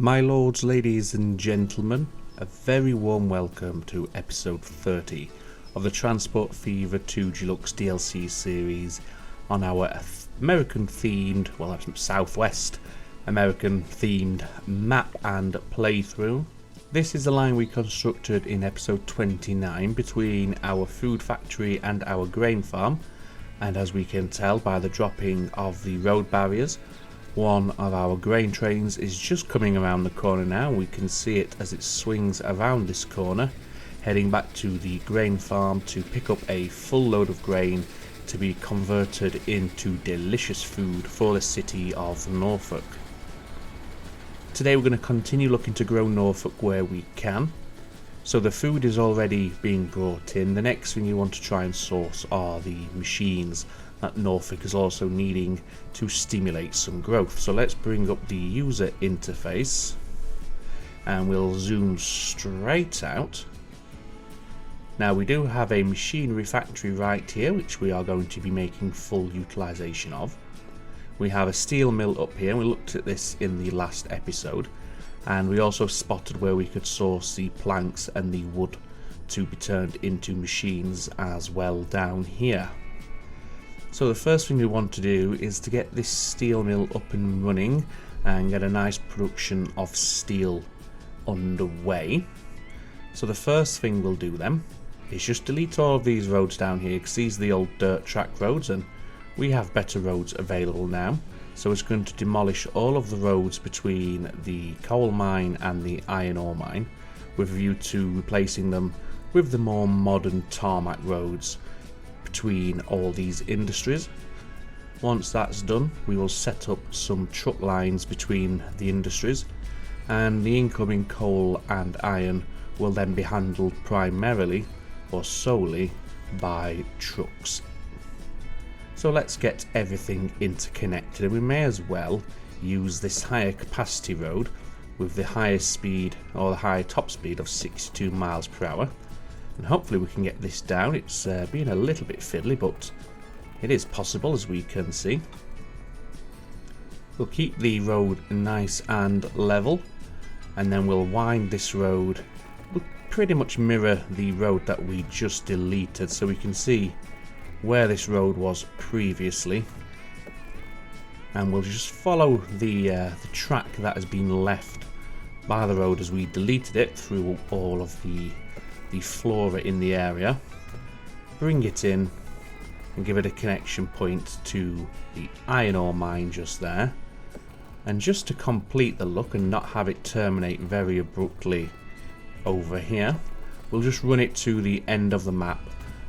My lords, ladies and gentlemen, a very warm welcome to episode 30 of the Transport Fever 2 Deluxe DLC series on our American themed, well, Southwest American themed map and playthrough. This is the line we constructed in episode 29 between our food factory and our grain farm, and as we can tell by the dropping of the road barriers, one of our grain trains is just coming around the corner now. We can see it as it swings around this corner, heading back to the grain farm to pick up a full load of grain to be converted into delicious food for the city of Norfolk. Today we're going to continue looking to grow Norfolk where we can. So the food is already being brought in. The next thing you want to try and source are the machines that Norfolk is also needing to stimulate some growth. So let's bring up the user interface and we'll zoom straight out. Now we do have a machinery factory right here which we are going to be making full utilization of. We have a steel mill up here. We looked at this in the last episode, and we also spotted where we could source the planks and the wood to be turned into machines as well down here. So the first thing we want to do is to get this steel mill up and running and get a nice production of steel underway. So the first thing we'll do then is just delete all of these roads down here, because these are the old dirt track roads and we have better roads available now. So it's going to demolish all of the roads between the coal mine and the iron ore mine, with a view to replacing them with the more modern tarmac roads between all these industries. Once that's done, we will set up some truck lines between the industries, and the incoming coal and iron will then be handled primarily or solely by trucks. So let's get everything interconnected, and we may as well use this higher capacity road with the highest speed, or the high top speed of 62 miles per hour, and hopefully we can get this down. It's been a little bit fiddly, but it is possible, as we can see. We'll keep the road nice and level, and then we'll wind this road. We'll pretty much mirror the road that we just deleted, so we can see where this road was previously, and we'll just follow the track that has been left by the road as we deleted it through all of the flora in the area, bring it in and give it a connection point to the iron ore mine just there. And just to complete the look and not have it terminate very abruptly over here, we'll just run it to the end of the map,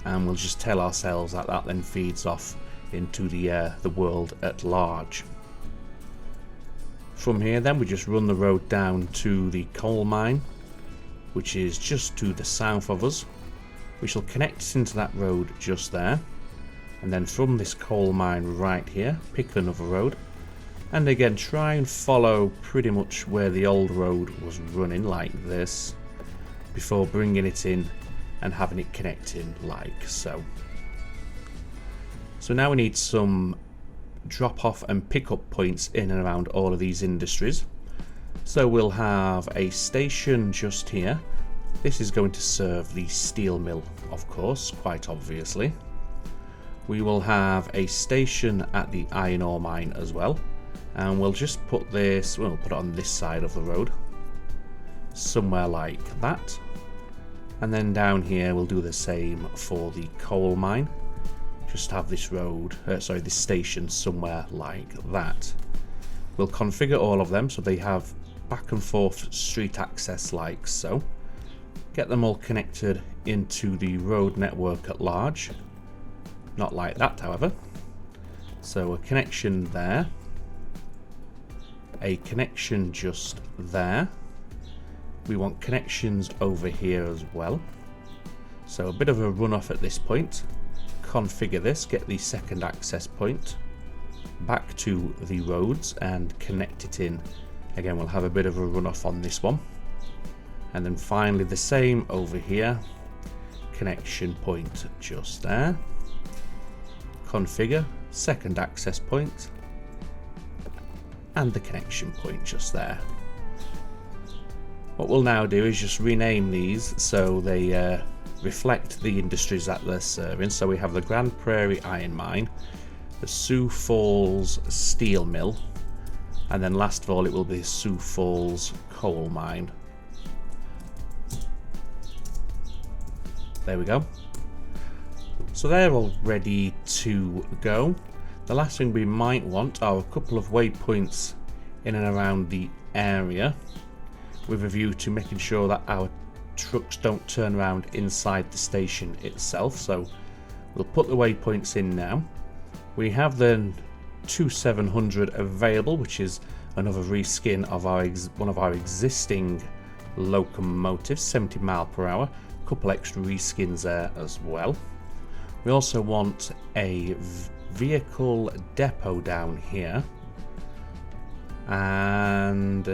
and we'll just tell ourselves that that then feeds off into the world at large. From here then we just run the road down to the coal mine, which is just to the south of us. We shall connect into that road just there, and then from this coal mine right here pick another road, and again try and follow pretty much where the old road was running, like this, before bringing it in and having it connect in like so. So now we need some drop off and pick up points in and around all of these industries. So we'll have a station just here. This is going to serve the steel mill, of course, quite obviously. We will have a station at the iron ore mine as well, and we'll just put this, we'll put it on this side of the road, somewhere like that. And then down here we'll do the same for the coal mine. Just have this road, this station somewhere like that. We'll configure all of them so they have back and forth street access like so. Get them all connected into the road network at large. Not like that, however. So a connection there. A connection just there. We want connections over here as well. So a bit of a runoff at this point. Configure this, get the second access point back to the roads and connect it in. Again, we'll have a bit of a runoff on this one. And then finally the same over here. Connection point just there. Configure, second access point. And the connection point just there. What we'll now do is just rename these so they reflect the industries that they're serving. So we have the Grand Prairie Iron Mine, the Sioux Falls Steel Mill, and then last of all it will be Sioux Falls Coal Mine. There we go. So they're all ready to go. The last thing we might want are a couple of waypoints in and around the area, with a view to making sure that our trucks don't turn around inside the station itself. So we'll put the waypoints in now. We have the 2700 available, which is another reskin of one of our existing locomotives, 70 mile per hour. A couple extra reskins there as well. We also want a vehicle depot down here. And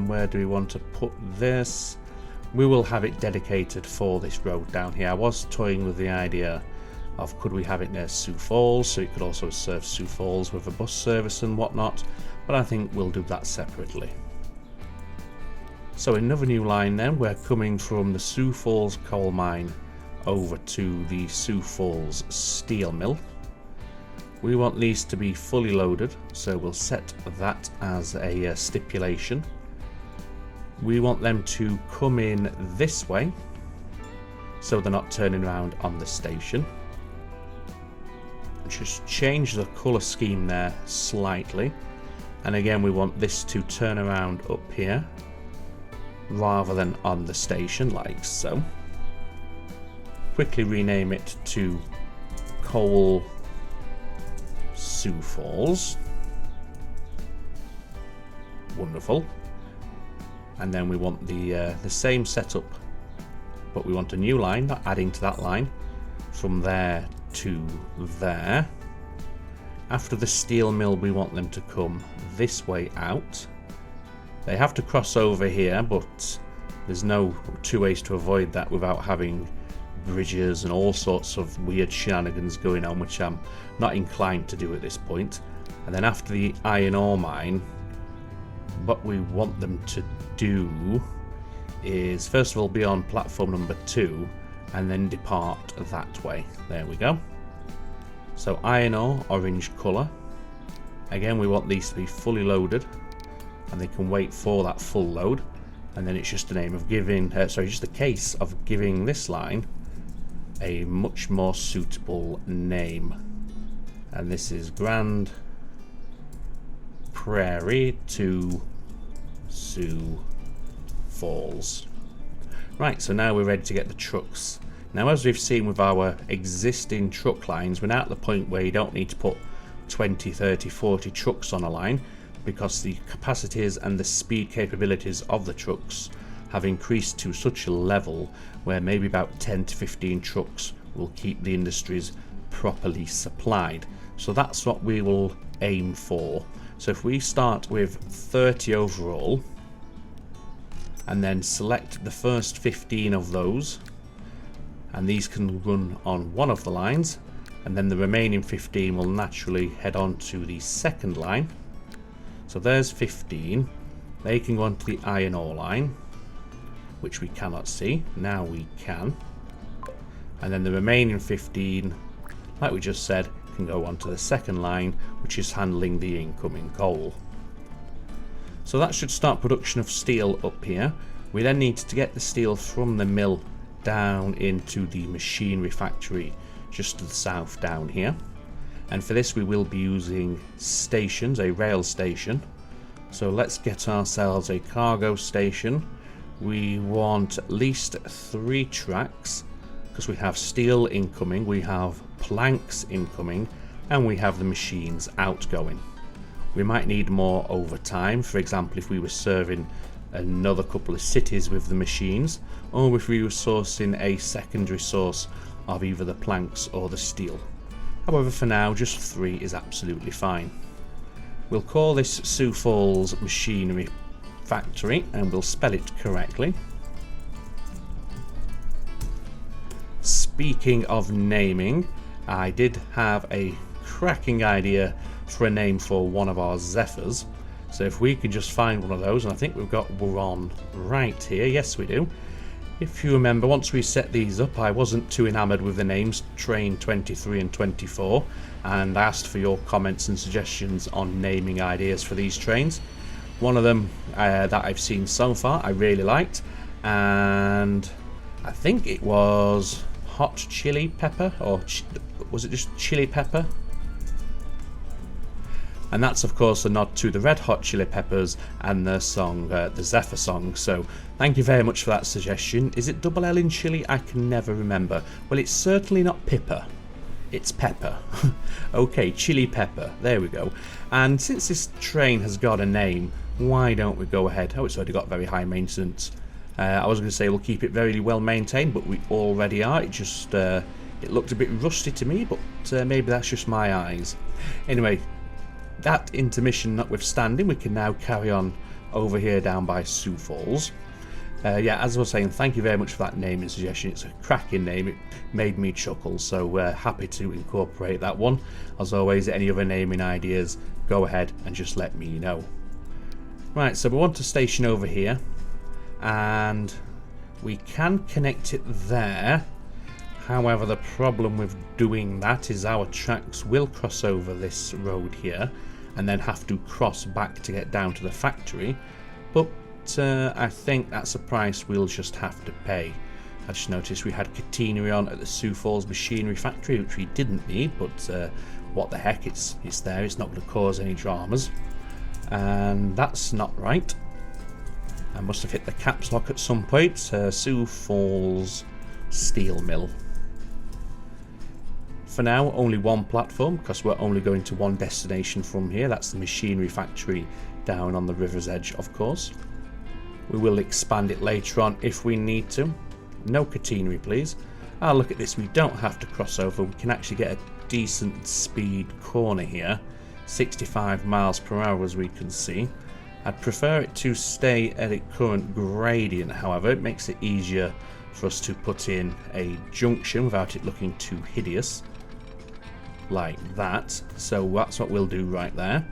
where do we want to put this? We will have it dedicated for this road down here. I was toying with the idea of could we have it near Sioux Falls, so it could also serve Sioux Falls with a bus service and whatnot, but I think we'll do that separately. So another new line then, we're coming from the Sioux Falls coal mine over to the Sioux Falls steel mill. We want these to be fully loaded, so we'll set that as a stipulation. We want them to come in this way, so they're not turning around on the station. Just change the colour scheme there slightly, and again we want this to turn around up here rather than on the station like so. Quickly rename it to Coal Sioux Falls. Wonderful. And then we want the same setup, but we want a new line, not adding to that line, from there to there. After the steel mill, we want them to come this way out. They have to cross over here, but there's no two ways to avoid that without having bridges and all sorts of weird shenanigans going on, which I'm not inclined to do at this point. And then after the iron ore mine, what we want them to do is first of all be on platform number 2 and then depart that way. There we go. So iron ore, orange colour. Again, we want these to be fully loaded and they can wait for that full load, and then it's just a name of giving just a case of giving this line a much more suitable name, and this is Grand Prairie to Sioux Falls. Right, so now we're ready to get the trucks. Now, as we've seen with our existing truck lines, we're now at the point where you don't need to put 20, 30, 40 trucks on a line, because the capacities and the speed capabilities of the trucks have increased to such a level where maybe about 10 to 15 trucks will keep the industries properly supplied. So that's what we will aim for. So if we start with 30 overall and then select the first 15 of those, and these can run on one of the lines, and then the remaining 15 will naturally head on to the second line. So there's 15. They can go onto the iron ore line, which we cannot see. Now we can. And then the remaining 15, like we just said, can go onto the second line, which is handling the incoming coal. So that should start production of steel up here. We then need to get the steel from the mill down into the machinery factory just to the south down here. And for this we will be using stations, a rail station. So let's get ourselves a cargo station. We want at least 3 tracks, because we have steel incoming, we have planks incoming, and we have the machines outgoing. We might need more over time, for example if we were serving another couple of cities with the machines, or if we were sourcing a secondary source of either the planks or the steel. However, for now, just 3 is absolutely fine. We'll call this Sioux Falls Machinery Factory, and we'll spell it correctly. Speaking of naming, I did have a cracking idea for a name for one of our Zephyrs. So if we could just find one of those, and I think we're on right here. Yes, we do. If you remember, once we set these up, I wasn't too enamoured with the names Train 23 and 24, and I asked for your comments and suggestions on naming ideas for these trains. One of them that I've seen so far I really liked, and I think it was Hot Chili Pepper, or was it just Chili Pepper? And that's of course a nod to the Red Hot Chili Peppers and their song, the Zephyr song. So thank you very much for that suggestion. Is it double L in chili? I can never remember. Well, it's certainly not pipper. It's pepper. Okay, Chili Pepper. There we go. And since this train has got a name, why don't we go ahead? Oh, it's already got very high maintenance. I was going to say we'll keep it very well maintained, but we already are. It just it looked a bit rusty to me, but maybe that's just my eyes. Anyway, that intermission notwithstanding, we can now carry on over here down by Sioux Falls. Yeah, as I was saying, thank you very much for that naming suggestion. It's a cracking name. It made me chuckle, so happy to incorporate that one. As always, any other naming ideas, go ahead and just let me know. Right, so we want a station over here, and we can connect it there. However, the problem with doing that is our tracks will cross over this road here and then have to cross back to get down to the factory, but I think that's a price we'll just have to pay. I just noticed we had catenary on at the Sioux Falls Machinery Factory, which we didn't need, but what the heck, it's there, it's not going to cause any dramas. And that's not right. I must have hit the caps lock at some point. Sioux Falls Steel Mill. For now, only one platform, because we're only going to one destination from here. That's the machinery factory down on the river's edge, of course. We will expand it later on if we need to. No catenary, please. Ah, look at this. We don't have to cross over. We can actually get a decent speed corner here. 65 miles per hour, as we can see. I'd prefer it to stay at its current gradient, however. It makes it easier for us to put in a junction without it looking too hideous. Like that. So that's what we'll do right there.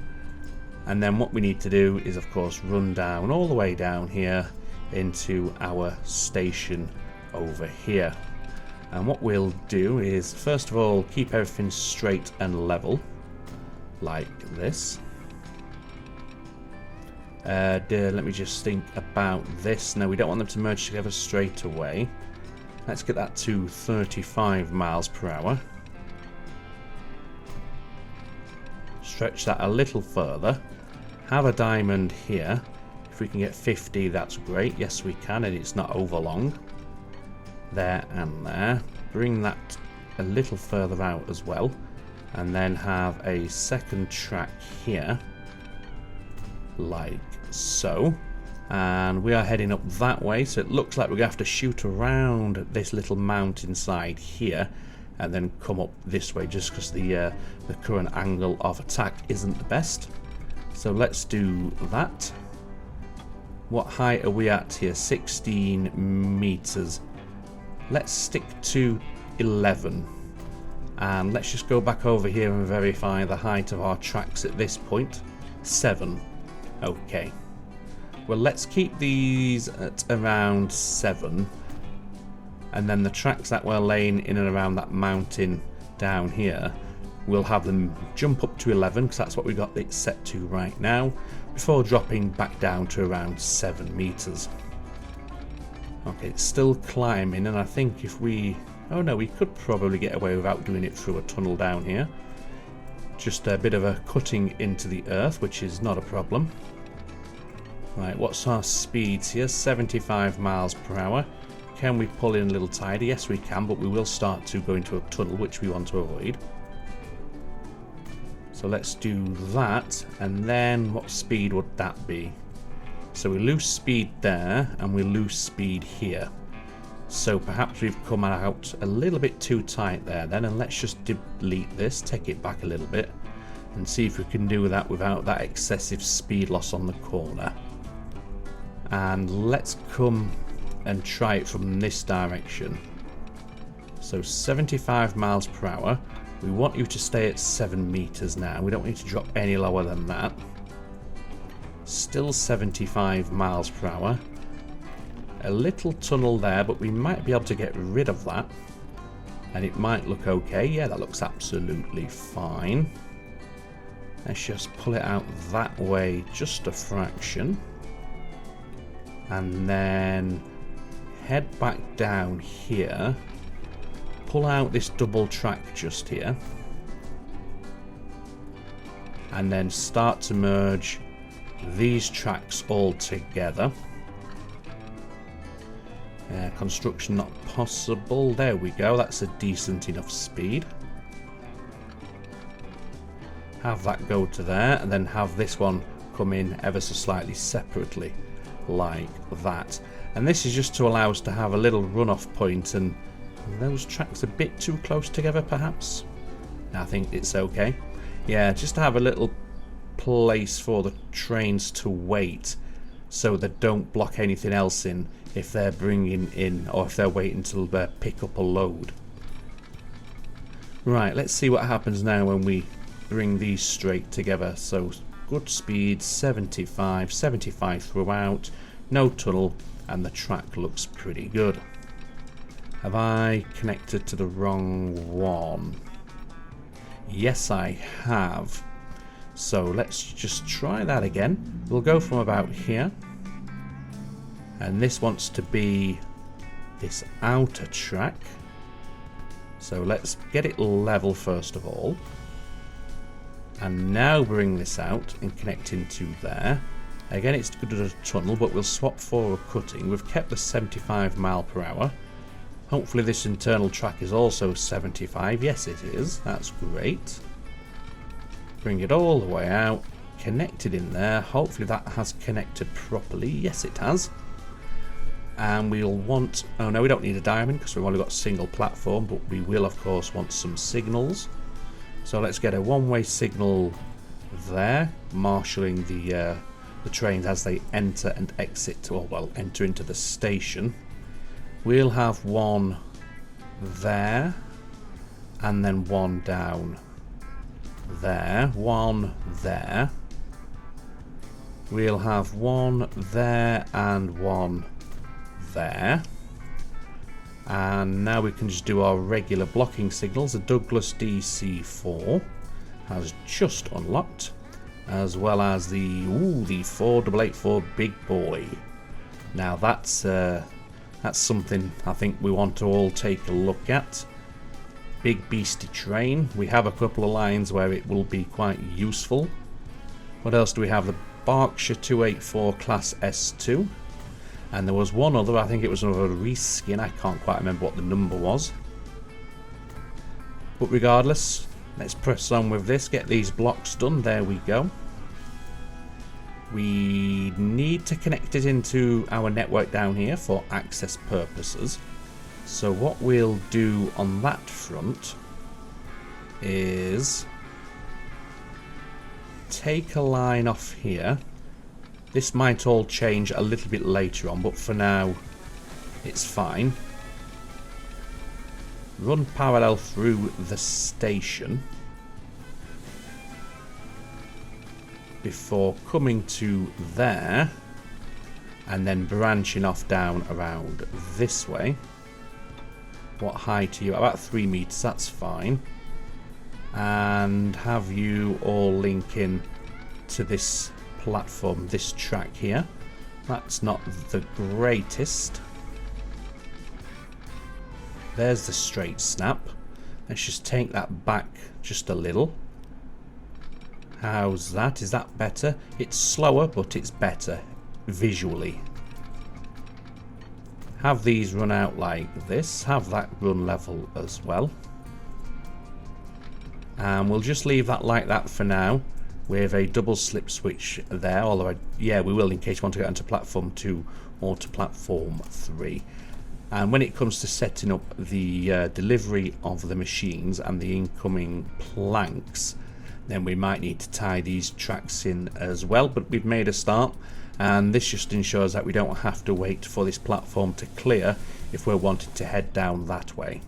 And then what we need to do is, of course, run down all the way down here into our station over here. And what we'll do is, first of all, keep everything straight and level, like this. Let me just think about this. No, we don't want them to merge together straight away. Let's get that to 35 miles per hour. Stretch that a little further. Have a diamond here. If we can get 50, that's great. Yes, we can, and it's not over long. There and there. Bring that a little further out as well. And then have a second track here. Like so. And we are heading up that way, so it looks like we're going to have to shoot around this little mountainside here and then come up this way, just because the current angle of attack isn't the best. So let's do that. What height are we at here? 16 meters. Let's stick to 11. And let's just go back over here and verify the height of our tracks at this point. 7. Okay. Well, let's keep these at around 7. And then the tracks that we're laying in and around that mountain down here, we'll have them jump up to 11, because that's what we got it set to right now, before dropping back down to around 7 meters. Okay, it's still climbing, and I think if we... oh no, we could probably get away without doing it through a tunnel down here. Just a bit of a cutting into the earth, which is not a problem. Right, what's our speeds here? 75 miles per hour. Can we pull in a little tighter? Yes, we can, but we will start to go into a tunnel, which we want to avoid. So let's do that, and then what speed would that be? So we lose speed there, and we lose speed here. So perhaps we've come out a little bit too tight there then, and let's just delete this, take it back a little bit, and see if we can do that without that excessive speed loss on the corner. And let's come and try it from this direction. So 75 miles per hour. We want you to stay at 7 meters now. We don't need to drop any lower than that. Still 75 miles per hour. A little tunnel there, but we might be able to get rid of that. And it might look okay. Yeah, that looks absolutely fine. Let's just pull it out that way just a fraction. And then head back down here. Pull out this double track just here. And then start to merge these tracks all together. Construction not possible. There we go. That's a decent enough speed. Have that go to there, and then have this one come in ever so slightly separately, like that. And this is just to allow us to have a little runoff point, and those tracks a bit too close together, perhaps. I think it's okay. Yeah, just to have a little place for the trains to wait, so they don't block anything else in if they're bringing in, or if they're waiting until they pick up a load. Right, let's see what happens now when we bring these straight together. So good speed, 75 throughout, no tunnel, and the track looks pretty good. Have I connected to the wrong one? Yes, I have. So let's just try that again. We'll go from about here, and this wants to be this outer track. So let's get it level first of all, and now bring this out and connect into there. Again, it's good as a tunnel, but we'll swap for a cutting. We've kept the 75 mile per hour. Hopefully this internal track is also 75. Yes, it is. That's great. Bring it all the way out, connected in there. Hopefully that has connected properly. Yes, it has. And we'll want, oh no, we don't need a diamond because we've only got a single platform, but we will of course want some signals. So let's get a one-way signal there, marshalling the trains as they enter and exit, or well, enter into the station. We'll have one there, and then one down there, one there. We'll have one there and one there. And now we can just do our regular blocking signals. The Douglas DC4 has just unlocked, as well as the 4884 Big Boy. Now that's something I think we want to all take a look at. Big beastie train. We have a couple of lines where it will be quite useful. What else do we have? The Berkshire 284 Class S2. And there was one other, I think it was another reskin, I can't quite remember what the number was. But regardless, let's press on with this, get these blocks done. There we go. We need to connect it into our network down here for access purposes. So what we'll do on that front is take a line off here. This might all change a little bit later on, but for now it's fine. Run parallel through the station before coming to there and then branching off down around this way. What height are you? About 3 meters, that's fine. And have you all link in to this platform, this track here. That's not the greatest. There's the straight snap. Let's just take that back just a little. How's that? Is that better? It's slower, but it's better visually. Have these run out like this. Have that run level as well. And we'll just leave that like that for now, with a double slip switch there, although yeah, we will in case you want to get onto platform 2 or to platform 3. And when it comes to setting up the delivery of the machines and the incoming planks, then we might need to tie these tracks in as well, but we've made a start, and this just ensures that we don't have to wait for this platform to clear if we're wanting to head down that way.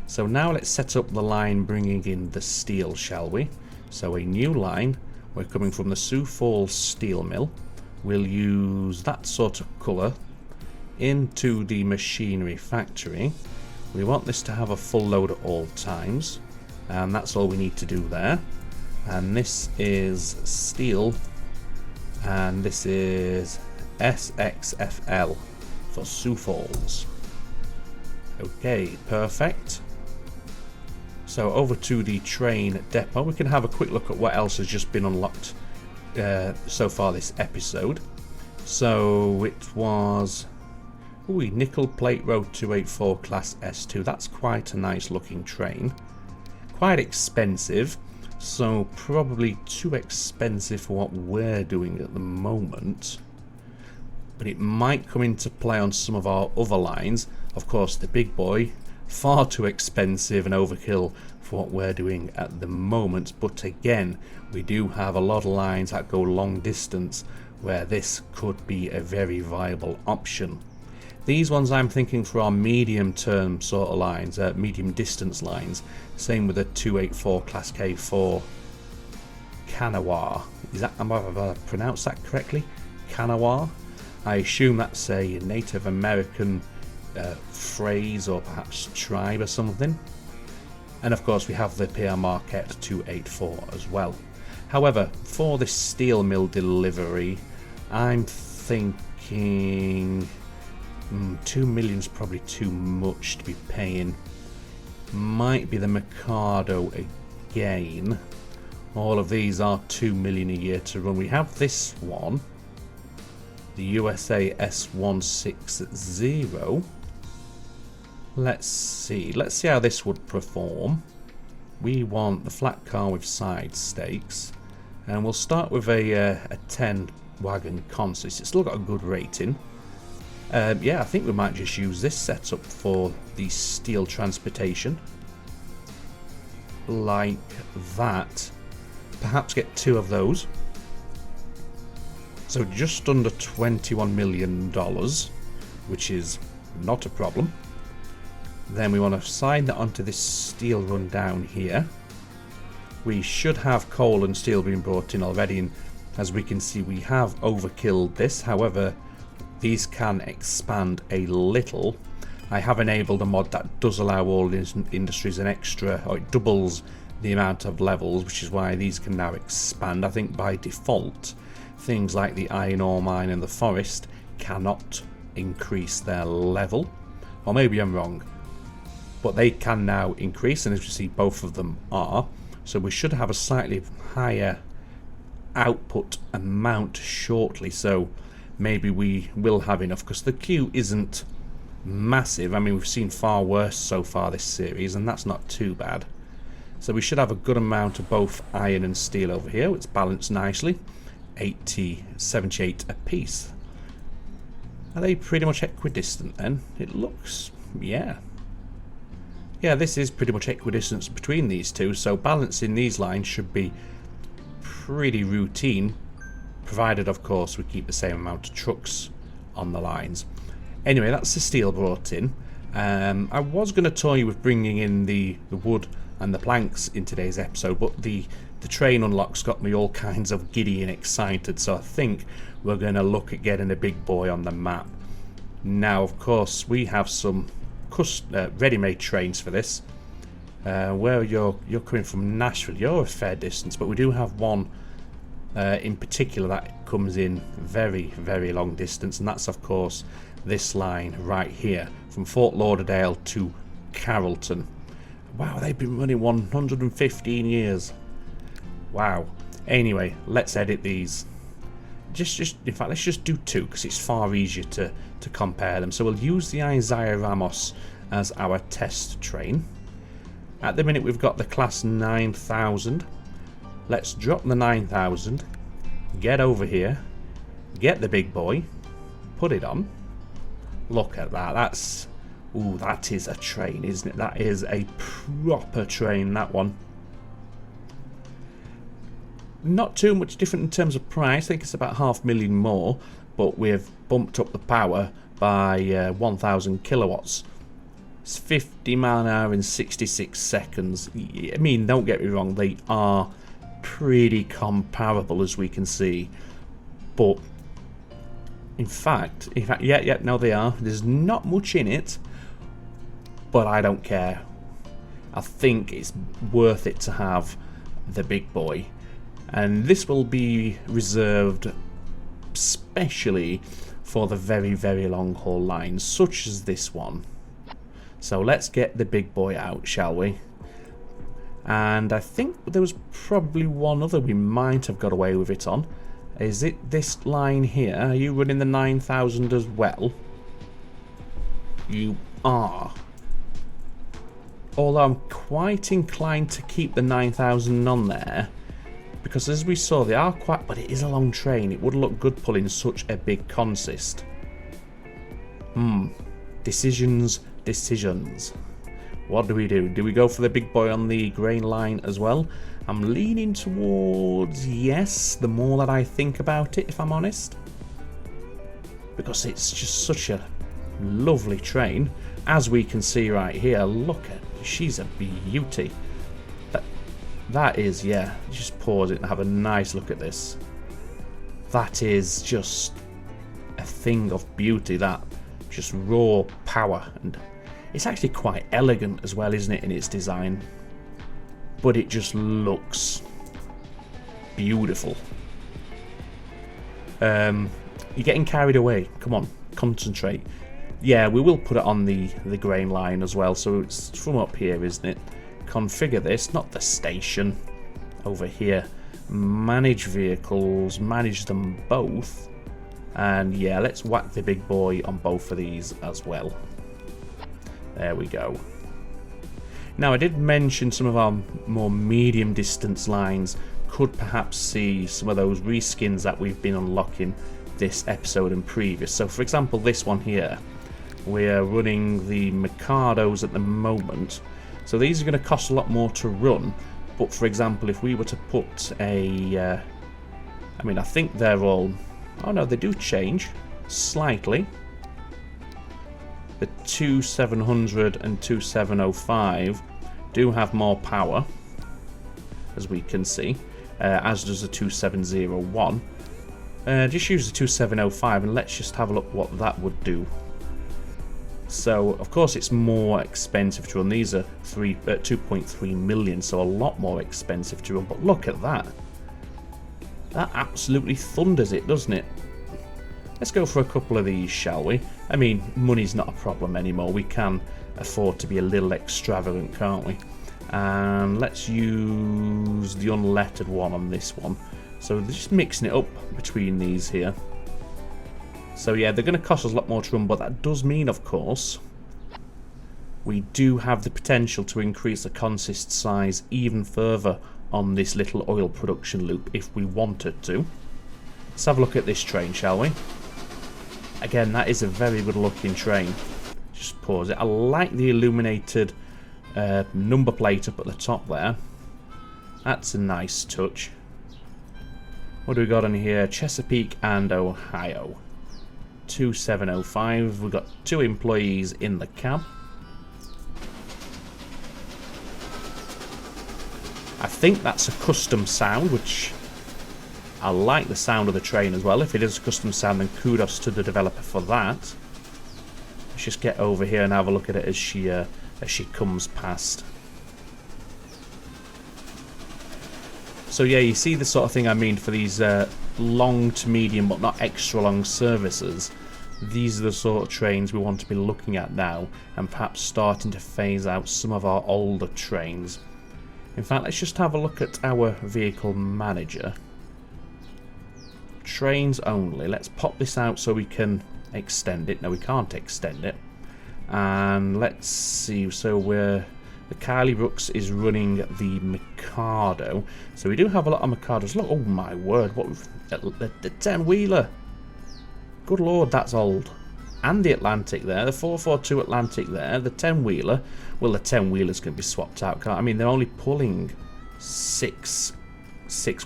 So now let's set up the line bringing in the steel, shall we? So a new line, We're coming from the Sioux Falls steel mill. We'll use that sort of colour into the machinery factory. We want this to have a full load at all times, and that's all we need to do there. And this is steel, and this is SXFL for Sioux Falls. Okay, perfect. So over to the train depot. We can have a quick look at what else has just been unlocked so far this episode. So it was Nickel Plate Road 284 Class S2. That's quite a nice looking train. Quite expensive, so probably too expensive for what we're doing at the moment. But it might come into play on some of our other lines. Of course, the big boy, far too expensive and overkill for what we're doing at the moment. But again, we do have a lot of lines that go long distance where this could be a very viable option. These ones I'm thinking for our medium term sort of lines, medium distance lines. Same with the 284 Class K4 Kanawha. Is that, am I pronounced that correctly? Kanawha? I assume that's a Native American phrase or perhaps tribe or something. And of course we have the PR Marquette 284 as well. However, for this steel mill delivery, I'm thinking 2 million is probably too much to be paying. Might be the Mikado again. All of these are 2 million a year to run. We have this one, the USA S160. Let's see how this would perform. We want the flat car with side stakes, and we'll start with a 10 wagon consist. It's still got a good rating. Yeah, I think we might just use this setup for the steel transportation. Like that. Perhaps get 2 of those. So just under $21 million, which is not a problem. Then we want to sign that onto this steel run down here. We should have coal and steel being brought in already, and as we can see we have overkilled this. However, these can expand a little. I have enabled a mod that does allow all industries an extra, or it doubles the amount of levels, which is why these can now expand. I think by default things like the iron ore mine and the forest cannot increase their level, or maybe I'm wrong, but they can now increase, and as you see both of them are. So we should have a slightly higher output amount shortly, so maybe we will have enough, because the queue isn't massive. I mean, we've seen far worse so far this series, and that's not too bad. So we should have a good amount of both iron and steel over here. It's balanced nicely, 78 a piece. Are they pretty much equidistant then? It looks, yeah, this is pretty much equidistant between these two, so balancing these lines should be pretty routine, provided of course we keep the same amount of trucks on the lines. Anyway, that's the steel brought in. I was going to toy you with bringing in the wood and the planks in today's episode, but the train unlocks got me all kinds of giddy and excited, so I think we're going to look at getting a big boy on the map. Now of course we have some ready-made trains for this. Where you're coming from, Nashville, you're a fair distance, but we do have one in particular that comes in very, very long distance, and that's of course this line right here from Fort Lauderdale to Carrollton. Wow, they've been running 115 years. Wow. Anyway, let's edit these. In fact, let's just do 2, because it's far easier to compare them. So we'll use the Isaiah Ramos as our test train. At the minute we've got the class 9000. Let's drop the 9000, get over here, get the big boy, put it on. Look at that, that is a train, isn't it? That is a proper train, that one. Not too much different in terms of price. I think it's about $500,000 more, but we've bumped up the power by 1000 kilowatts. It's 50 mile an hour in 66 seconds. I mean, don't get me wrong, they are pretty comparable, as we can see. But in fact, yeah, no, they are. There's not much in it, but I don't care. I think it's worth it to have the big boy, and this will be reserved specially for the very, very long haul lines, such as this one. So let's get the big boy out, shall we? And I think there was probably one other we might have got away with it on. Is it this line here? Are you running the 9000 as well? You are. Although I'm quite inclined to keep the 9000 on there, because as we saw, they are quite, but it is a long train. It would look good pulling such a big consist. Decisions. What do we do? Do we go for the big boy on the grain line as well? I'm leaning towards yes, the more that I think about it, if I'm honest. Because it's just such a lovely train. As we can see right here, look at, she's a beauty. That is, yeah, just pause it and have a nice look at this. That is just a thing of beauty, that just raw power, and it's actually quite elegant as well, isn't it, in its design? But it just looks beautiful. You're getting carried away. Come on, concentrate. Yeah, we will put it on the grain line as well, so it's from up here, isn't it? Configure this, not the station. Over here, manage vehicles, manage them both. And yeah, let's whack the big boy on both of these as well. There we go. Now, I did mention some of our more medium distance lines could perhaps see some of those reskins that we've been unlocking this episode and previous. So for example, this one here, we're running the Mikados at the moment. So these are going to cost a lot more to run. But for example, if we were to put a... I mean, I think they're all... Oh no, they do change slightly. The 2700 and 2705 do have more power, as we can see, as does the 2701. Just use the 2705 and let's just have a look what that would do. So, of course, it's more expensive to run. These are 2.3 million, so a lot more expensive to run. But look at that. That absolutely thunders it, doesn't it? Let's go for a couple of these, shall we? I mean, money's not a problem anymore. We can afford to be a little extravagant, can't we? And let's use the unlettered one on this one. So just mixing it up between these here. So yeah, they're going to cost us a lot more to run, but that does mean, of course, we do have the potential to increase the consist size even further on this little oil production loop if we wanted to. Let's have a look at this train, shall we? Again, that is a very good looking train. Just pause it. I like the illuminated number plate up at the top there. That's a nice touch. What do we got on here? Chesapeake and Ohio. 2705. We've got 2 employees in the cab. I think that's a custom sound, which I like the sound of the train as well. If it is a custom sound, then kudos to the developer for that. Let's just get over here and have a look at it as she comes past. So yeah, you see the sort of thing I mean for these long to medium but not extra long services. These are the sort of trains we want to be looking at now, and perhaps starting to phase out some of our older trains. In fact, let's just have a look at our vehicle manager. Trains only. Let's pop this out so we can extend it. No, we can't extend it. And let's see. So the Kylie Brooks is running the Mikado. So we do have a lot of Mikados. Look, oh my word, what the 10-wheeler. Good lord, that's old. And the Atlantic there, the 442 Atlantic there, the 10-wheeler. Well, the 10-wheelers can be swapped out, can't I? mean, they're only pulling six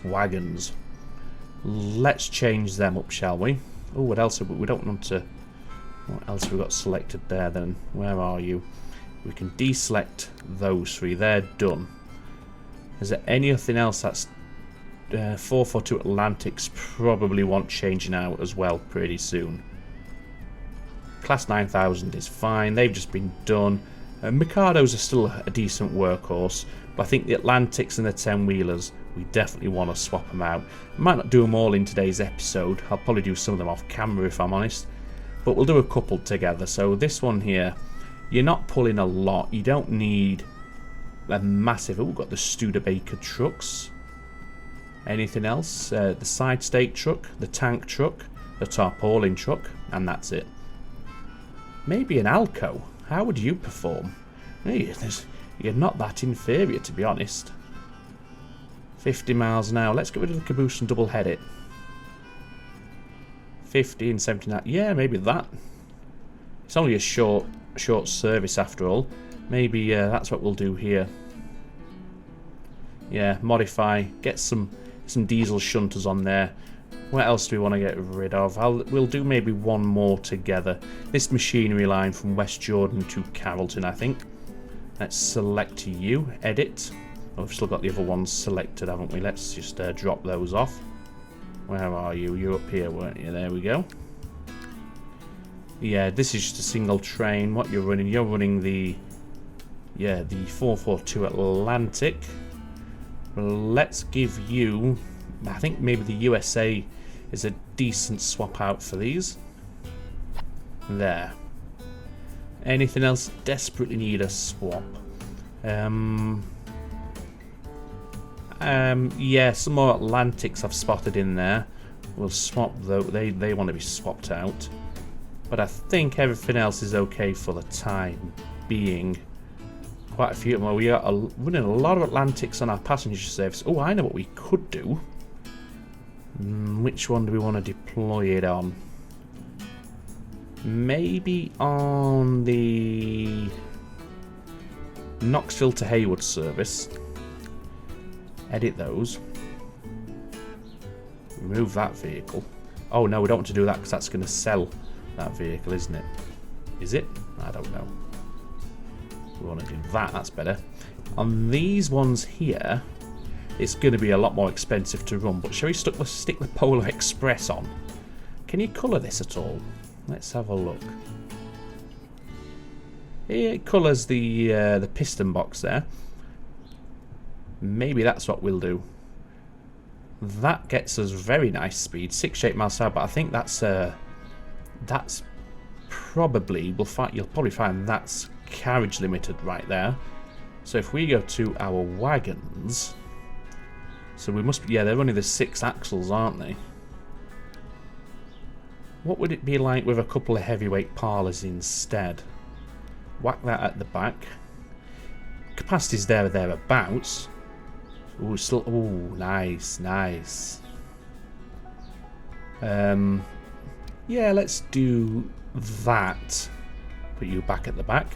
wagons. Let's change them up, shall we? Oh, what else have we don't want to... What else have we got selected there then? Where are you? We can deselect those 3. They're done. Is there anything else that's 442 Atlantics probably want changing out as well pretty soon. Class 9000 is fine, they've just been done. Mikados are still a decent workhorse, but I think the Atlantics and the 10-wheelers, we definitely want to swap them out. I might not do them all in today's episode, I'll probably do some of them off camera if I'm honest, but we'll do a couple together. So this one here, you're not pulling a lot, you don't need a massive... Oh, we've got the Studebaker trucks. Anything else? The side stake truck, the tank truck, the tarpaulin truck, and that's it. Maybe an Alco. How would you perform? Hey, you're not that inferior, to be honest. 50 miles an hour. Let's get rid of the caboose and double head it. 50 and 79. Yeah, maybe that. It's only a short service after all. Maybe that's what we'll do here. Yeah, modify. Get some diesel shunters on there. What else do we want to get rid of? We'll do maybe one more together. This machinery line from West Jordan to Carrollton, I think. Let's select you. Edit. Oh, we've still got the other ones selected, haven't we? Let's just drop those off. Where are you? You're up here, weren't you? There we go. Yeah, this is just a single train. What you're running the 442 Atlantic. Let's give you... I think maybe the USA is a decent swap out for these. There. Anything else desperately need a swap? Yeah, some more Atlantics I've spotted in there. We'll swap those. They want to be swapped out. But I think everything else is okay for the time being. Quite a few. Well, we are running a lot of Atlantics on our passenger service. Oh, I know what we could do. Which one do we want to deploy it on? Maybe on the Knoxville to Hayward service. Edit those. Remove that vehicle. Oh no, we don't want to do that because that's going to sell that vehicle, isn't it? Is it? I don't know. We want to do that, that's better. On these ones here, it's going to be a lot more expensive to run, but shall we stick the Polar Express on? Can you colour this at all? Let's have a look. It colours the piston box there. Maybe that's what we'll do. That gets us very nice speed, 68 miles per hour, but I think that's probably, you'll probably find that's carriage limited right there. So if we go to our wagons... So we must be, yeah, they're running the 6 axles, aren't they? What would it be like with a couple of heavyweight parlours instead? Whack that at the back. Capacity's thereabouts. Ooh, still, ooh, nice, nice. Yeah, let's do that. Put you back at the back.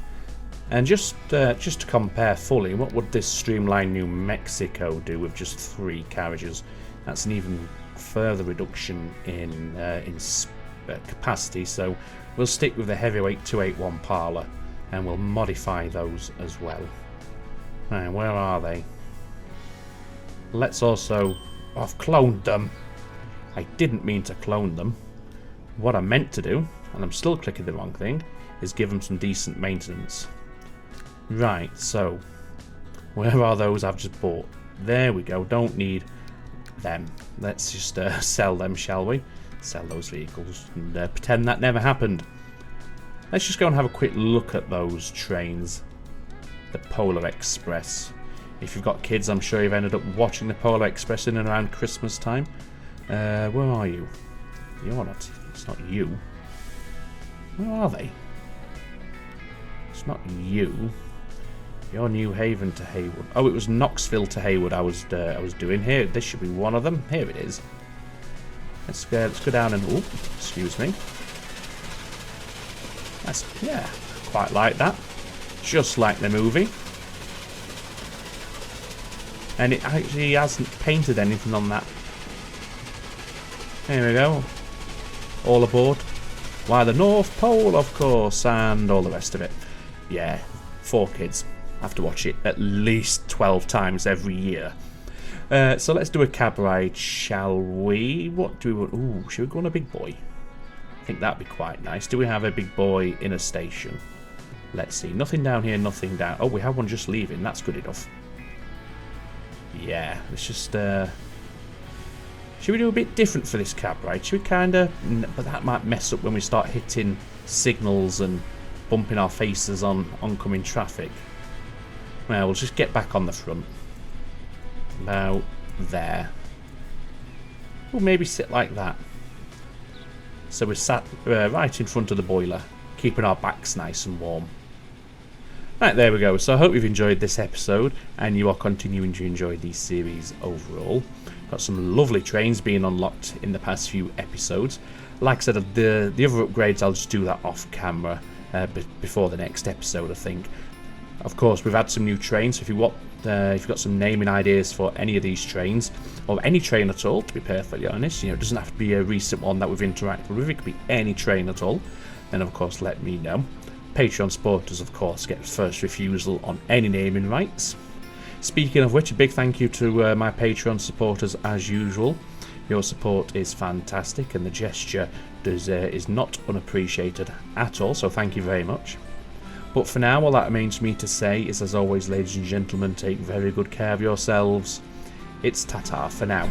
And just to compare fully, what would this streamlined New Mexico do with just 3 carriages? That's an even further reduction in capacity. So we'll stick with the heavyweight 281 parlour, and we'll modify those as well. Right, where are they? Let's also... Oh, I've cloned them. I didn't mean to clone them. What I meant to do, and I'm still clicking the wrong thing, is give them some decent maintenance. Right, so where are those I've just bought? There we go, don't need them. Let's just sell them, shall we? Sell those vehicles and pretend that never happened. Let's just go and have a quick look at those trains. The Polar Express. If you've got kids, I'm sure you've ended up watching the Polar Express in and around Christmas time. Where are you? You're not. It's not you. Where are they? It's not you. You're New Haven to Hayward. Oh, it was Knoxville to Hayward I was doing. Here, this should be one of them. Here it is. Let's go down and... Oh, excuse me. That's, yeah, quite like that. Just like the movie. And it actually hasn't painted anything on that. There we go. All aboard. Why, the North Pole, of course, and all the rest of it. Yeah, 4 kids. I have to watch it at least 12 times every year. So let's do a cab ride, shall we? What do we want? Ooh, should we go on a big boy? I think that'd be quite nice. Do we have a big boy in a station? Let's see. Nothing down here, nothing down. Oh, we have one just leaving. That's good enough. Yeah, let's just... Should we do a bit different for this cab ride? Should we kind of... But that might mess up when we start hitting signals and bumping our faces on oncoming traffic. Well, we'll just get back on the front. About there. We'll maybe sit like that. So we're sat right in front of the boiler, keeping our backs nice and warm. Right, there we go. So I hope you've enjoyed this episode and you are continuing to enjoy these series overall. Got some lovely trains being unlocked in the past few episodes. Like I said, the other upgrades, I'll just do that off camera before the next episode, I think. Of course, we've had some new trains, so if you've got some naming ideas for any of these trains, or any train at all, to be perfectly honest, it doesn't have to be a recent one that we've interacted with, it could be any train at all, then of course let me know. Patreon supporters, of course, get first refusal on any naming rights. Speaking of which, a big thank you to my Patreon supporters as usual. Your support is fantastic and the gesture is not unappreciated at all, so thank you very much. But for now, all that remains for me to say is, as always, ladies and gentlemen, take very good care of yourselves. It's ta-ta for now.